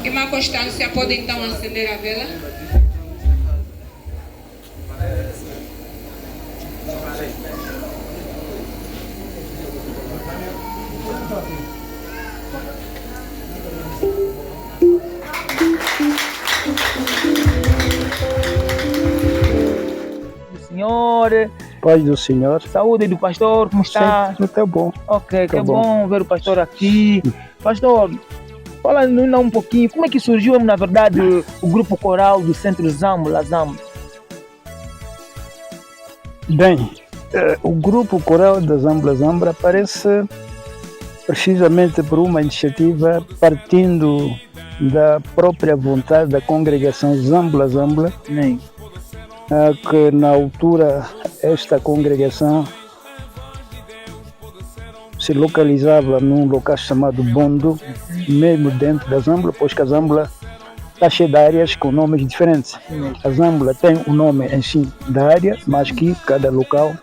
Irmã Constância, pode então acender a vela? Senhor, Paz do Senhor. saúde do pastor, como está? Sim, tá bom. Ok, que Tá é bom ver o pastor aqui. Pastor, fala-nos um pouquinho, como é que surgiu, na verdade, o grupo coral do Centro Zambula Zambula? Bem, o grupo coral da Zambula Zambula aparece precisamente por uma iniciativa partindo da própria vontade da congregação Zambula Zambula, que na altura esta congregação se localizava num local chamado Bondo, mesmo dentro da Zambula, pois que a Zambula está cheia de áreas com nomes diferentes. A Zambula tem o nome em si da área, mas que cada local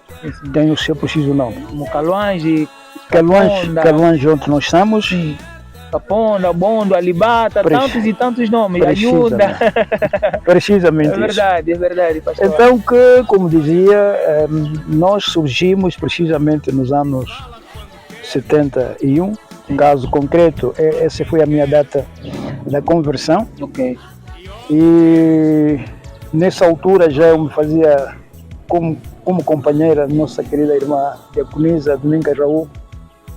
tem o seu preciso nome. Como Caluange, Caluange, onde nós estamos, Caponda, Bondo, Alibata, tantos e tantos nomes, ajuda. Precisamente É verdade, pastor. Então, como dizia, nós surgimos precisamente nos anos 71, caso concreto, essa foi a minha data da conversão. Ok. E nessa altura já eu me fazia como companheira nossa querida irmã Diaconisa Domingas Raul,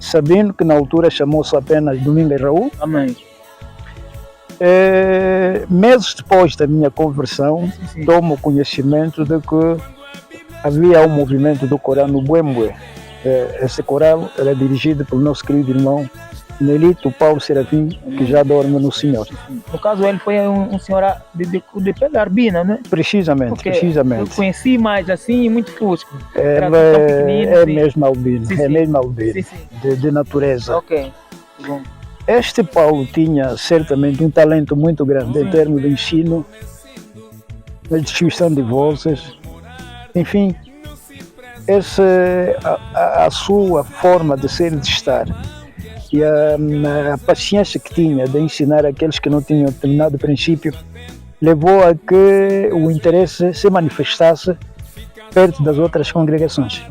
sabendo que na altura chamou-se apenas Domingas Raul. Amém. Meses depois da minha conversão, tomo conhecimento de que havia um movimento do coral no Buembe. Esse coral era dirigido pelo nosso querido irmão Nelito Paulo Serafim, que já dorme no Senhor. No caso, ele foi um senhor de pé da Arbina, não é? Precisamente, Okay. precisamente. Eu conheci mais assim, muito fusco. É mesmo albino, mesmo albino, Sim. de natureza. Ok. Bom. Este Paulo tinha certamente um talento muito grande em termos de ensino, na distribuição de vozes, enfim, a sua forma de ser e de estar e a paciência que tinha de ensinar aqueles que não tinham determinado princípio levou a que o interesse se manifestasse perto das outras congregações.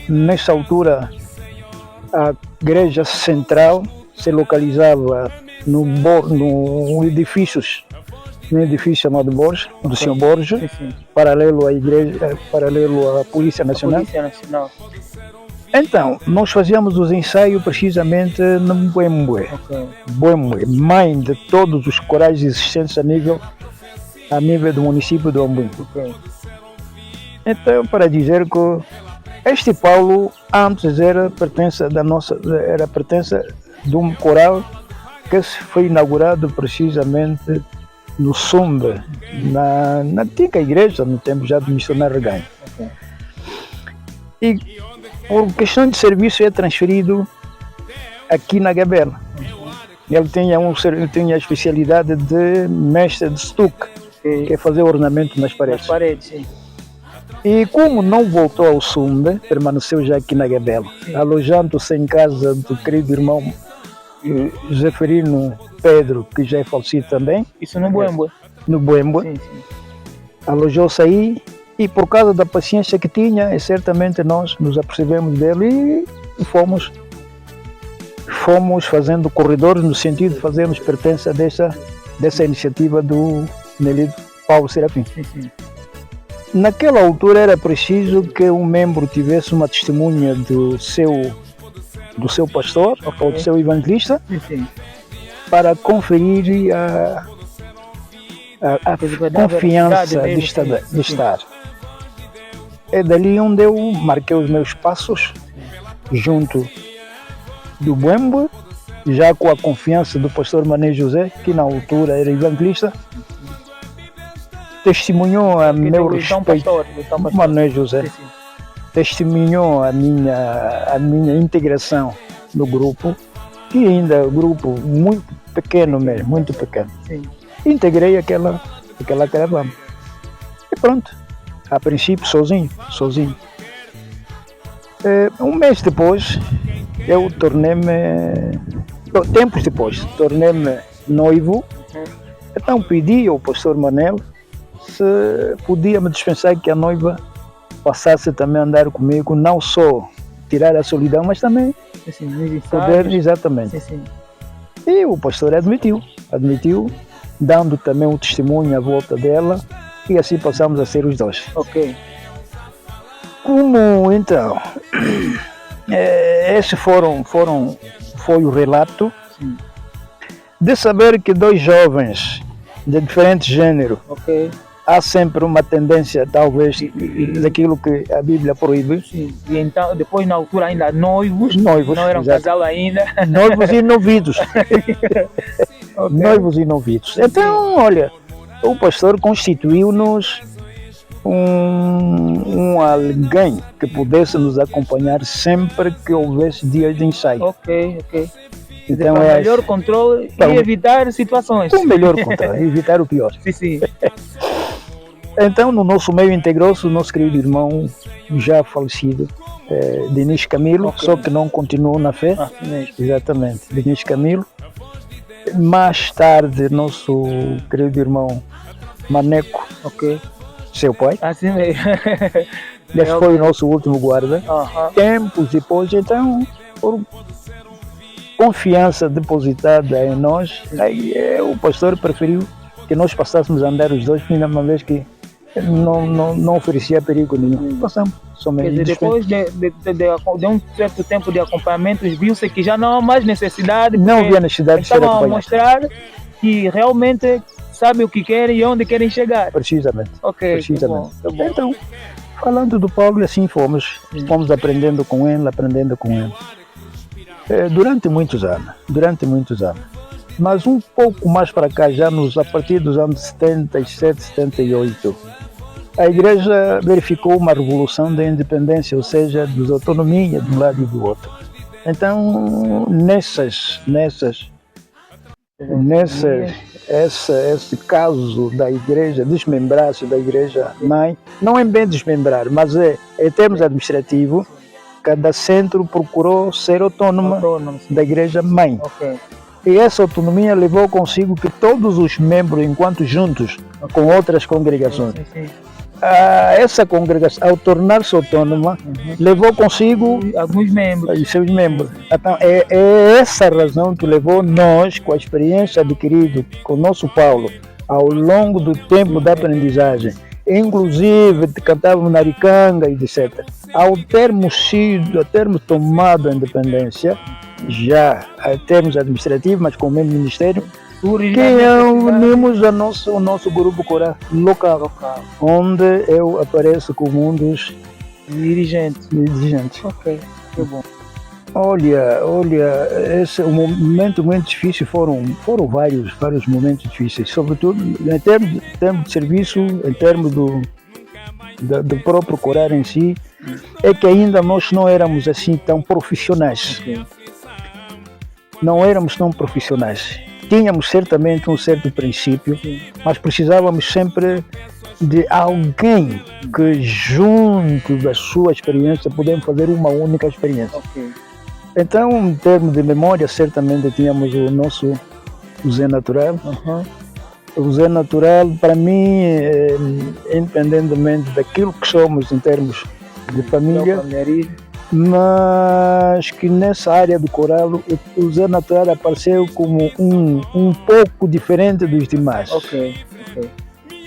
Nessa altura, a igreja central se localizava no edifício chamado Borges, do Sr. Borges, paralelo à igreja, paralelo à Polícia Nacional. Então, nós fazíamos os ensaios precisamente no Buembe. Buembe, mãe de todos os corais existentes a nível do município de Ombuim. Então, para dizer que este Paulo antes era pertença de um coral que foi inaugurado precisamente no Sumbe, na antiga igreja, no tempo já do missionário Reganho. E por questão de serviço é transferido aqui na Gabela. Ele tinha a especialidade de mestre de stuque, que é fazer ornamento nas paredes. E como não voltou ao Sumbe, permaneceu já aqui na Gabela, alojando-se em casa do querido irmão Zeferino Pedro, que já é falecido também. Isso no Buembe? No Buembe. Alojou-se aí e por causa da paciência que tinha, certamente nós nos apercebemos dele e fomos fazendo corredores no sentido de fazermos pertença dessa iniciativa do Nelito Paulo Serafim. Naquela altura era preciso que um membro tivesse uma testemunha do seu pastor ou do seu evangelista para conferir a Quer dizer, dá confiança verdade de mesmo, estar, sim, de sim. estar. É dali onde eu marquei os meus passos, junto do Buembo, já com a confiança do pastor Mané José, que na altura era evangelista, testemunhou a meu Então, respeito. pastor, então, pastor. Mané José Sim, sim. testemunhou a minha integração no grupo, que ainda é um grupo muito pequeno mesmo, muito pequeno. Sim. Integrei aquela caravana. E pronto, a princípio sozinho. Um mês depois, eu tempos depois, tornei-me noivo. Então pedi ao pastor Manel se podia me dispensar que a noiva passasse também a andar comigo, não só tirar a solidão, mas também Sim, sim. poder, exatamente. Sim, sim. E o pastor admitiu, dando também um testemunho à volta dela, e assim passamos a ser os dois. Ok. Como então, esse foi o relato de saber que dois jovens de diferente gênero, Ok. há sempre uma tendência, talvez, daquilo que a Bíblia proíbe. Sim. E então, depois, na altura, ainda noivos, não eram exato. casal ainda. Noivos e novidos. Ok. Noivos e novidos. Então, olha, o pastor constituiu-nos um alguém que pudesse nos acompanhar sempre que houvesse dias de ensaio. Ok. Então, Para melhor controle Para e evitar situações. o melhor controle, evitar o pior. Sim. Então, no nosso meio integrou-se o nosso querido irmão, já falecido, Denis Camilo, Ok. só que não continuou na fé. Sim mesmo. Exatamente, Denis Camilo. Mais tarde, nosso querido irmão Maneco, Ok. seu pai, Assim mesmo. esse foi o nosso último guarda. Aham. Tempos depois, então, por confiança depositada em nós, aí, o pastor preferiu que nós passássemos a andar os dois, uma vez que não oferecia perigo nenhum. Passamos, Quer somente. dizer, depois de um certo tempo de acompanhamento, viu-se que já não há mais necessidade. Não porque havia necessidade de ser estavam a acompanhado. mostrar que realmente sabem o que querem e onde querem chegar. Precisamente. Ok, Precisamente. tá bom. Então, falando do Paulo, assim fomos aprendendo com ele. Durante muitos anos. Mas um pouco mais para cá, a partir dos anos 77, 78, a igreja verificou uma revolução da independência, ou seja, da autonomia de um lado e do outro. Então, esse caso da igreja, desmembrar-se da igreja mãe, não é bem desmembrar, mas em termos administrativos, cada centro procurou ser autônoma da igreja mãe. Ok. E essa autonomia levou consigo que todos os membros, enquanto juntos com outras congregações, Sim. essa congregação, ao tornar-se autônoma, levou consigo Alguns membros. os seus membros. Então, é essa razão que levou nós, com a experiência adquirida com o nosso Paulo, ao longo do tempo da aprendizagem, inclusive cantávamos na Aricanga e etc. Ao termos tomado a independência, já em termos administrativos, mas com o mesmo ministério, que unimos o nosso grupo coral local, onde eu apareço como um dos dirigentes. Ok, que bom. Olha, esse um momento muito difícil, foram vários momentos difíceis, sobretudo em termos de serviço, em termos do próprio coral em si, é que ainda nós não éramos assim tão profissionais. Okay. Não éramos tão profissionais. Tínhamos certamente um certo princípio, mas precisávamos sempre de alguém que, junto da sua experiência, pudesse fazer uma única experiência. Okay. Então, em termos de memória, certamente tínhamos o Zé Natural. O Zé Natural, para mim, independentemente daquilo que somos em termos de família, mas que nessa área do coral, o Zé Natural apareceu como um pouco diferente dos demais. Ok.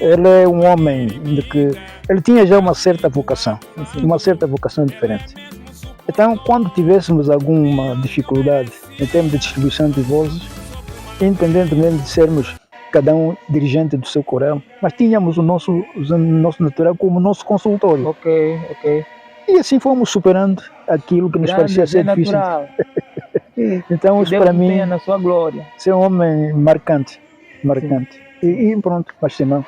Ele é um homem que ele tinha já uma certa vocação diferente. Então, quando tivéssemos alguma dificuldade em termos de distribuição de vozes, independentemente de sermos cada um dirigente do seu coral, mas tínhamos o nosso natural como nosso consultório. Ok, ok. E assim fomos superando aquilo que nos parecia ser difícil. natural. Então, isso para mim, tenha na sua glória. ser um homem marcante. E pronto, mas não.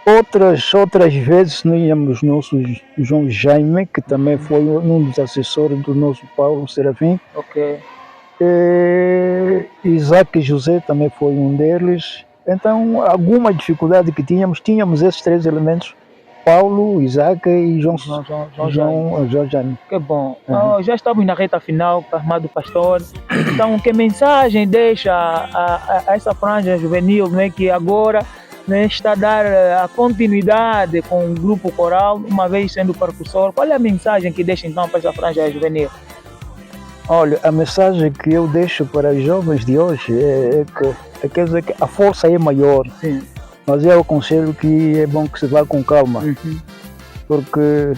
Outras vezes nós íamos nosso João Jaime, que também foi um dos assessores do nosso Paulo Serafim. Ok. Isaac José também foi um deles. Então, alguma dificuldade que tínhamos esses três elementos: Paulo, Isaac e João Jaime. Que bom. Já estamos na reta final, Amado Pastor. Então, que mensagem deixa a essa franja juvenil, né, que agora, né, está a dar a continuidade com o grupo coral, uma vez sendo percussor? Qual é a mensagem que deixa então para essa franja juvenil? Olha, a mensagem que eu deixo para os jovens de hoje é que a força é maior. Sim. Mas eu aconselho que é bom que se vá com calma. Porque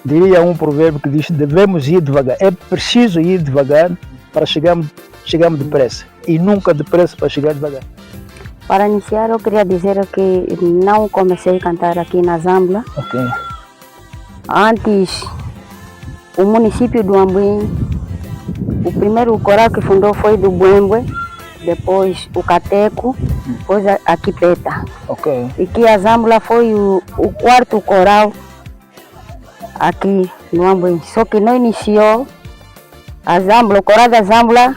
diria um provérbio que diz: devemos ir devagar. É preciso ir devagar para chegarmos depressa. E nunca depressa para chegar devagar. Para iniciar, eu queria dizer que não comecei a cantar aqui na Zambla. Ok. Antes, o município do Ambuim, o primeiro coral que fundou foi do Buembe, depois o Cateco, depois a Quipeta. Ok. E que a Zambla foi o quarto coral aqui no Ambuim. Só que não iniciou a Zambla, o coral da Zambla,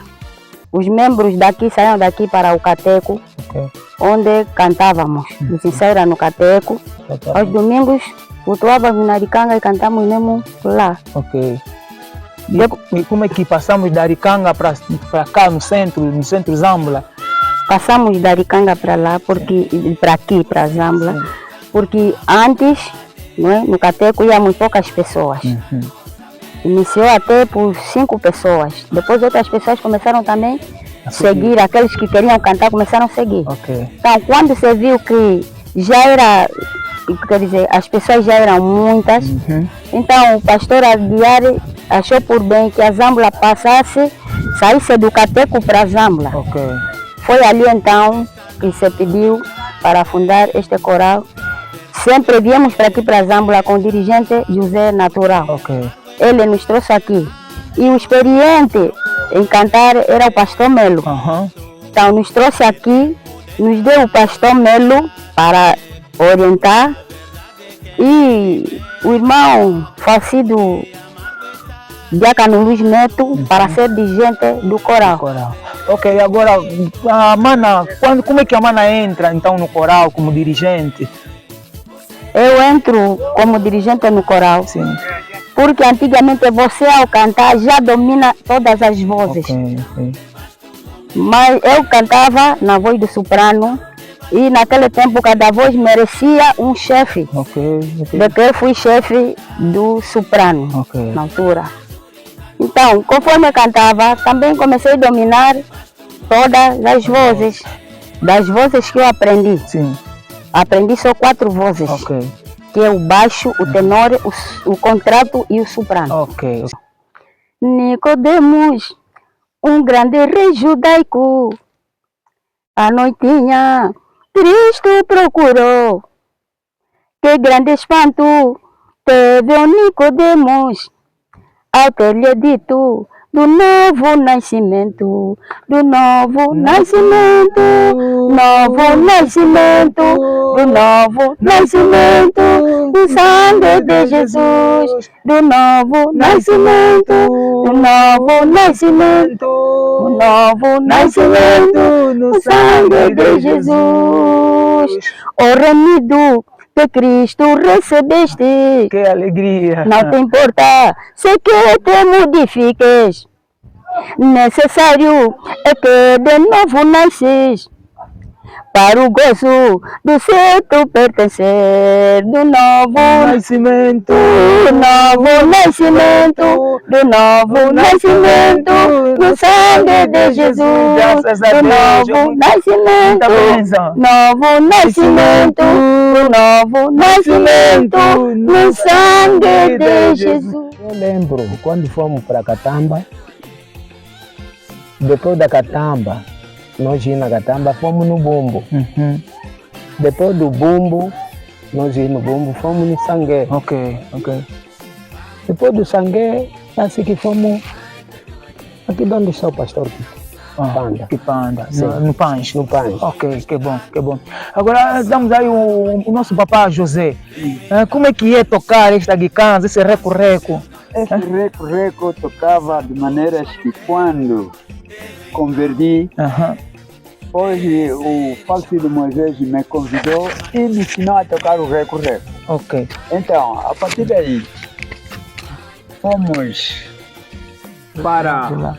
os membros daqui saíram daqui para o Cateco, onde cantávamos. Nos ensaios no Cateco. Aos domingos, voltávamos na Aricanga e cantamos mesmo lá. Ok. E como é que passamos da Aricanga para cá no centro Zambla? Passamos da Aricanga para lá, para aqui, para Zambla, porque antes, não é, no Cateco íamos poucas pessoas. Iniciou até por 5 pessoas. Depois outras pessoas começaram também a seguir, aqueles que queriam cantar começaram a seguir. Okay. Então, quando você viu que já era, quer dizer, as pessoas já eram muitas, então o pastor Aguiar achou por bem que a Zambla saísse do Cateco para a Zambla. Okay. Foi ali então que se pediu para fundar este coral. Sempre viemos para aqui para a Zambla com o dirigente José Natural. Okay. Ele nos trouxe aqui. E o experiente em cantar era o pastor Melo. Então nos trouxe aqui, nos deu o pastor Melo para orientar. E o irmão falecido Diácono Luiz Neto para ser dirigente do coral. Ok, agora, a Mana, como é que a Mana entra então no coral como dirigente? Eu entro como dirigente no coral. Sim. Porque antigamente você ao cantar já domina todas as vozes. Okay. Mas eu cantava na voz do soprano e naquele tempo cada voz merecia um chefe. Porque eu fui chefe do soprano na altura. Então, conforme eu cantava, também comecei a dominar todas as vozes. Das vozes que eu aprendi. Sim. Aprendi só 4 vozes. Que é o baixo, o tenor, o contralto e o soprano. Nicodemos, um grande rei judaico, à noitinha Cristo procurou. Que grande espanto teve o Nicodemos ao ter-lhe dito do novo nascimento, do novo nascimento, novo nascimento, do novo nascimento, do sangue de Jesus, do novo nascimento, do novo nascimento, do novo nascimento, do sangue de Jesus. O remido de Cristo recebeste. Que alegria! Não te importa se que te modifiques. Necessário é que de novo nasces para o gozo do certo pertencer, do novo nascimento, do novo nascimento, do novo nascimento, do sangue de Jesus, do novo nascimento, novo nascimento, do novo nascimento, do sangue de Jesus. Eu lembro quando fomos para Catamba, depois da Catamba, nós íamos na Catamba, fomos no Bumbo. Depois do Bumbo, nós íamos no Bumbo, fomos no Sangue. Ok. Depois do Sangue, assim que fomos aqui de onde está o pastor Panda. Que Panda, Sim. no Pancho. No Pancho. Ok, que bom. Agora damos aí o nosso papá José. Como é que é tocar esta guicança, esse reco-reco? Esse reco-reco tocava de maneiras que quando converti, hoje o falecido Moisés me convidou e me ensinou a tocar o reco-reco. Ok. Então, a partir daí, fomos para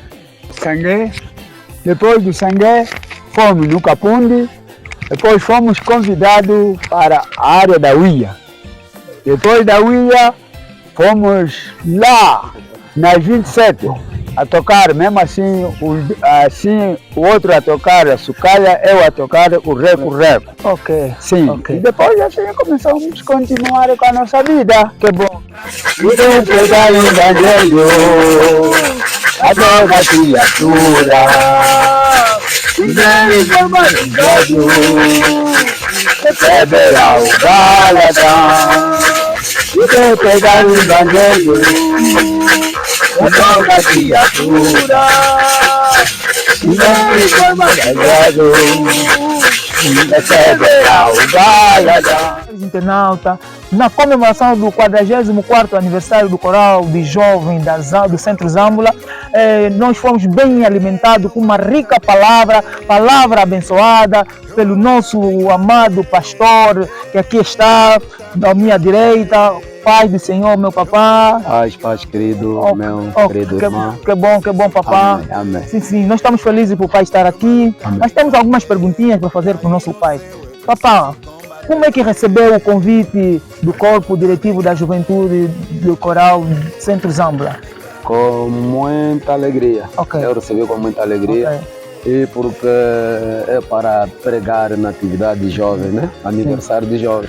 Sangue. Depois do Sangue, fomos no Capundi. Depois fomos convidados para a área da Uia. Depois da Uia, fomos lá nas 27 a tocar, mesmo assim, o outro a tocar a sucalha, eu a tocar o reco-reco. Ok. Sim. Ok. E depois assim começamos a continuar com a nossa vida. Que bom. Então pegar o evangelho, a toda criatura, e vem formar o velho, receberá o galadão. Então pegar o evangelho, a toda criatura, e vem formar o velho, receberá o galadão. Internauta, na comemoração do 44º aniversário do Coral de Jovem do Centro Zambula, nós fomos bem alimentados com uma rica palavra abençoada pelo nosso amado pastor, que aqui está, à minha direita, Pai do Senhor, meu papá. Paz, querido, meu querido irmão. Que bom, papá. Amém. Sim, nós estamos felizes por o pai estar aqui. Amém. Nós temos algumas perguntinhas para fazer para o nosso pai. Papá, como é que recebeu o convite do corpo diretivo da juventude do Coral Centro Zambula? Com muita alegria. Ok. Eu recebi com muita alegria. Ok. E porque é para pregar na atividade de jovem, né? Aniversário de jovem.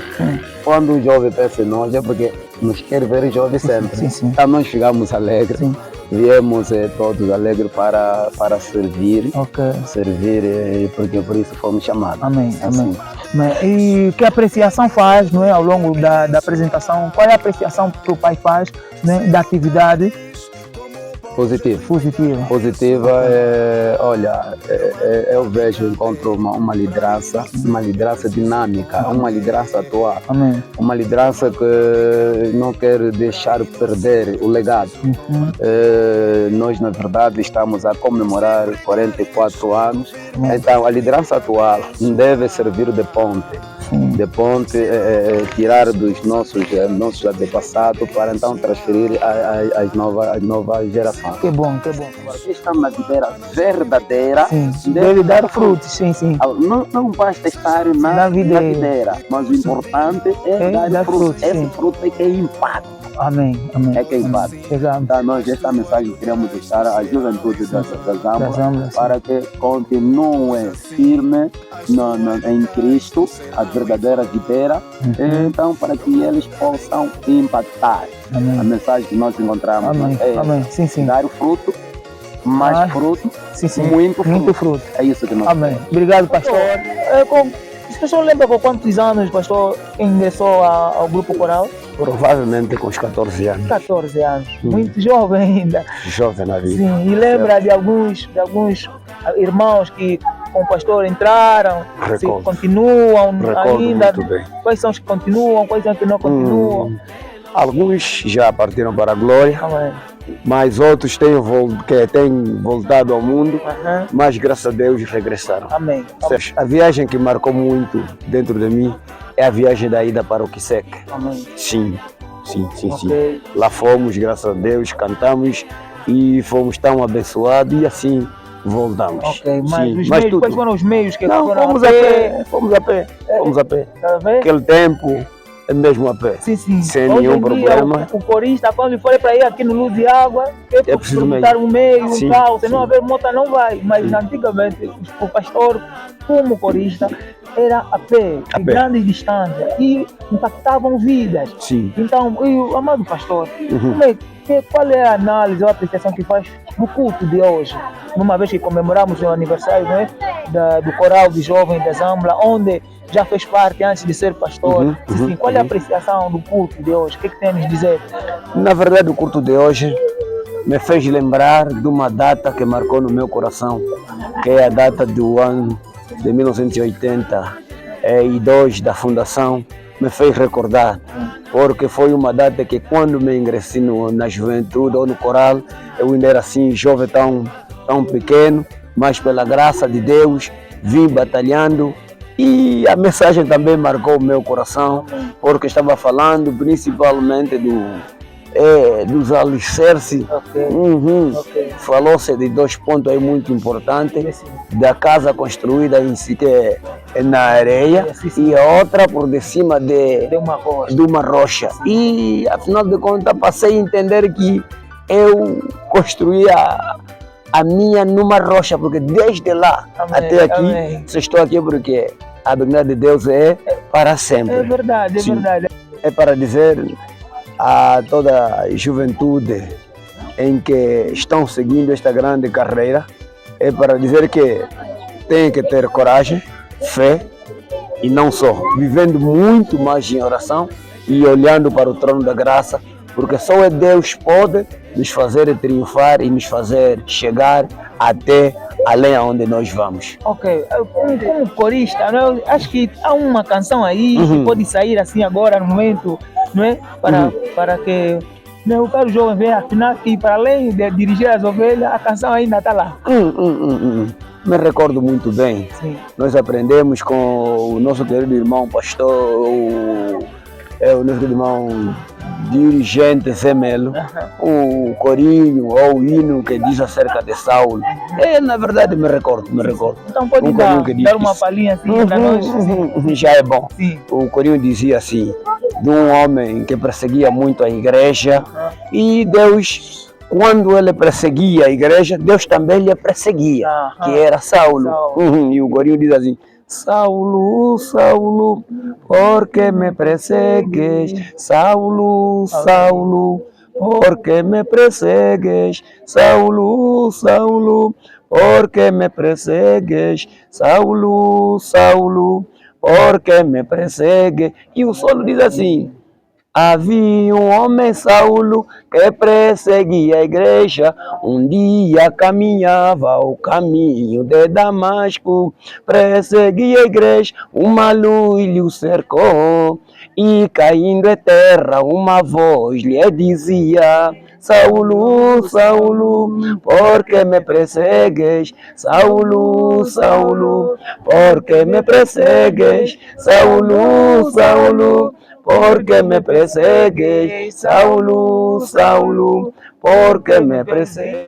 Quando o jovem pensa em nós, é porque nos quer ver jovem sempre. Sim. Então nós ficamos alegres. Sim. Viemos todos alegres para servir. Ok. Servir, porque por isso fomos chamados. Amém. Assim. E que apreciação faz, não é, ao longo da apresentação? Qual é a apreciação que o pai faz, né, da atividade? Positiva, olha, eu vejo, encontro uma liderança dinâmica, uma liderança atual, Amém. uma liderança que não quer deixar perder o legado. Nós, na verdade, estamos a comemorar 44 anos, então a liderança atual deve servir de ponte. De ponte, tirar dos nossos antepassados para então transferir às novas gerações. Que bom. Aqui estamos na videira verdadeira. Deve dar frutos, sim. Não basta estar na videira, mas o importante é dar frutos. Esse fruto é que é impacto. Amém. É que é impacto. Exato. Então, nós, esta mensagem, queremos deixar à juventude da Zambula para que continue firme em Cristo, a verdadeira videira, então para que eles possam impactar. Amém. A mensagem que nós encontramos Amém. Sim. dar o fruto, mais fruto, sim. Muito fruto. É isso que nós Amém. Obrigado, pastor. O senhor lembra com quantos anos o pastor ingressou ao grupo coral? Provavelmente com os 14 anos. 14 anos. Muito jovem ainda. Jovem na vida. Sim, e lembra de alguns irmãos que com o pastor entraram, continuam ainda. Muito bem. Quais são os que continuam, quais são os que não continuam? Alguns já partiram para a glória, Amém. mas outros têm voltado ao mundo, mas graças a Deus regressaram. Amém. A viagem que marcou muito dentro de mim é a viagem da ida para o Kisek. Amém. Sim. Okay. Lá fomos, graças a Deus, cantamos e fomos tão abençoados e assim voltamos. Ok, mas Sim, os mas meios, tudo. quais foram os meios que Não, foram fomos a pé. Tá a ver? Aquele tempo mesmo a pé. Sim. Sem Hoje nenhum em dia, problema. o corista, quando for para ir aqui no Luz de Água, É preciso botar um meio, Sim, um carro, se não sim. haver moto não vai. Mas Sim. antigamente, o pastor, como corista, era a pé, A de pé. grandes distâncias, e impactavam vidas. Sim. Então, e o amado pastor, Uhum. qual é a análise ou a apreciação que faz do culto de hoje? Uma vez que comemoramos o aniversário, não é? do coral de jovens da Zambla, onde já fez parte antes de ser pastor. Sim, qual é a apreciação do culto de hoje? O que tem a nos dizer? Na verdade, o culto de hoje me fez lembrar de uma data que marcou no meu coração, que é a data do ano de 1982 da fundação. Me fez recordar, porque foi uma data que quando me ingressei na juventude ou no coral, eu ainda era assim, jovem tão pequeno, mas pela graça de Deus vim batalhando e a mensagem também marcou o meu coração, porque estava falando principalmente dos alicerces. Falou-se de 2 pontos aí muito importantes, da casa construída em si, que é na areia, e a outra por de cima de uma rocha. E afinal de contas passei a entender que eu construía a minha numa rocha, porque desde lá até aqui, só estou aqui porque a bondade de Deus é para sempre. É verdade, é verdade. É para dizer a toda a juventude em que estão seguindo esta grande carreira, é para dizer que tem que ter coragem, fé e não só, vivendo muito mais em oração e olhando para o trono da graça, porque só é Deus pode nos fazer triunfar e nos fazer chegar até além aonde nós vamos. Ok, como corista, não, acho que há uma canção aí que pode sair assim agora no momento, não é? Para que o caro jovem veja, afinal, que para além de dirigir as ovelhas, a canção ainda está lá. Me recordo muito bem. Sim. Nós aprendemos com o nosso querido irmão pastor, o nosso irmão dirigente Zé Melo, o corinho ou o hino que diz acerca de Saulo. Na verdade me recordo. Então pode dar uma palhinha assim para nós? Já é bom. Sim. O corinho dizia assim, de um homem que perseguia muito a igreja, e Deus, quando ele perseguia a igreja, Deus também lhe perseguia, que era Saulo. E o corinho diz assim: Saulo, Saulo, por que me persegues? Saulo, Saulo, por que me persegues? Saulo, Saulo, por que me persegues? Saulo, Saulo, por que me persegues? E o solo diz assim: havia um homem, Saulo, que perseguia a igreja. Um dia caminhava o caminho de Damasco, perseguia a igreja, uma luz lhe cercou, e caindo em terra uma voz lhe dizia: Saulo, Saulo, por que me persegues? Saulo, Saulo, por que me persegues? Saulo, Saulo, por que me persegues? Saulo, Saulo, por que me persegues?